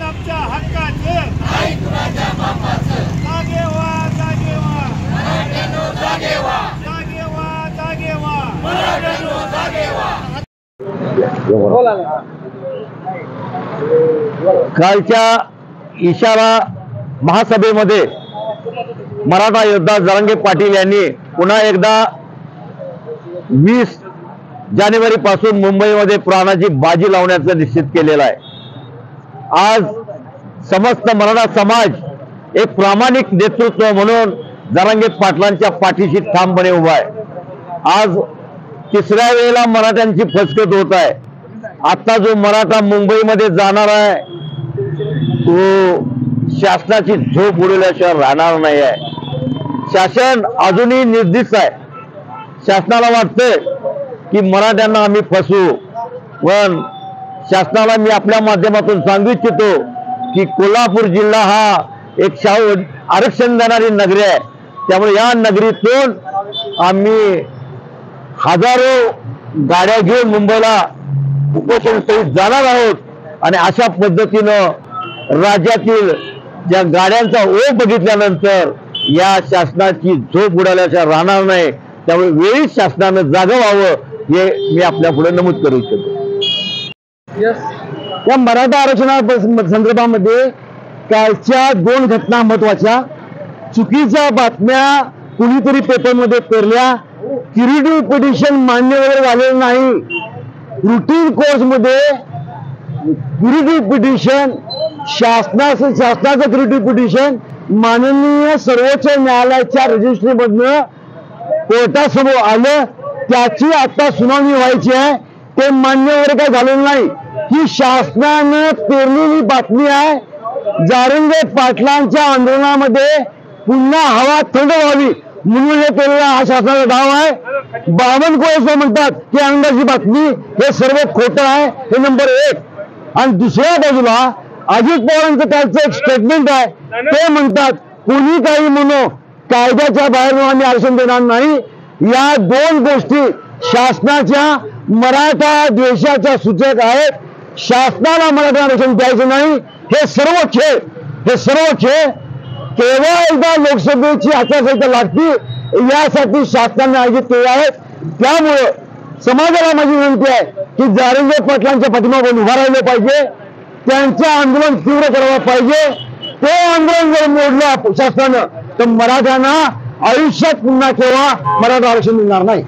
आमच्या हक्काचं नाही कुणाच्या बापाचं। जागे व्हा जागे व्हा मराठ्यांनो जागे व्हा जागे व्हा जागे व्हा मराठ्यांनो जागे व्हा। कालच्या इशारा महासभेमध्ये मराठा योद्धा जरांगे पाटील यांनी पुन्हा एकदा 20 जानेवारी पासून मुंबईमध्ये प्राणाची बाजी लावण्याचं निश्चित केलेलं आहे। आज समस्त मराठा समाज एक प्रामाणिक नेतृत्व म्हणून जरांगे पाटलांच्या पाठीशी ठामपणे उभा आहे। आज तिसऱ्या वेळेला मराठ्यांची फसगत होत आहे। आता जो मराठा मुंबईमध्ये जाणार आहे तो शासनाची झोप उडवल्याशिवाय राहणार नाही आहे। शासन अजूनही निर्दिष्ट आहे। शासनाला वाटतंय की मराठ्यांना आम्ही फसवू, पण शासनाला मी आपल्या माध्यमातून सांगू इच्छितो की कोल्हापूर जिल्हा हा एक शाहू आरक्षण देणारी नगरी आहे। त्यामुळे या नगरीतून आम्ही हजारो गाड्या घेऊन मुंबईला उपोषणस्थळी जाणार आहोत आणि अशा पद्धतीनं राज्यातील ज्या गाड्यांचा ओघ बघितल्यानंतर या शासनाची झोप उडाल्याशिवाय राहणार नाही। त्यामुळे वेळीच शासनानं जागं व्हावं हे मी आपल्या पुढे नमूद करू इच्छितो। या मराठा आरक्षणा संदर्भामध्ये कालच्या 2 घटना महत्वाच्या, चुकीच्या बातम्या कुणीतरी पेपरमध्ये पेरल्या, क्युरेटिव्ह पिटिशन मान्य वगैरे झालेलं नाही। रुटीन कोर्समध्ये क्युरेटिव्ह पिटिशन शासनाचं क्युरेटिव्ह पिटिशन माननीय सर्वोच्च न्यायालयाच्या रजिस्ट्रीमधनं कोर्टासमोर आलं, त्याची आता सुनावणी व्हायची आहे। ते मान्य वगैरे काय झालेलं नाही। ही शासनानं पेरलेली बातमी आहे। जरांगे पाटलांच्या आंदोलनामध्ये पुन्हा हवा थंड व्हावी म्हणून हे पेरलेला हा शासनाचा डाव आहे। बावनकुळे म्हणतात की अंदाजी बातमी, हे सर्व खोटं आहे, हे नंबर 1। आणि दुसऱ्या बाजूला अजित पवारांचं त्याचं एक स्टेटमेंट आहे, ते म्हणतात कोणी काही म्हणू कायद्याच्या बाहेर आम्ही आरक्षण देणार नाही। या 2 गोष्टी शासनाच्या मराठा द्वेषाच्या सूचक आहेत। शासनाला मराठा आरक्षण द्यायचं नाही हे सर्व खेळ केवळ एकदा लोकसभेची आचारसंहिता लागती यासाठी शासनाने आयोजित केले आहेत। त्यामुळे समाजाला माझी विनंती आहे की जरांगे पाटलांच्या पाठीमागे उभा राहिलं पाहिजे, त्यांचं आंदोलन तीव्र करावं पाहिजे। ते आंदोलन जर मोडलं शासनानं तर मराठ्यांना आयुष्यात पुन्हा केव्हा मराठा आरक्षण मिळणार नाही।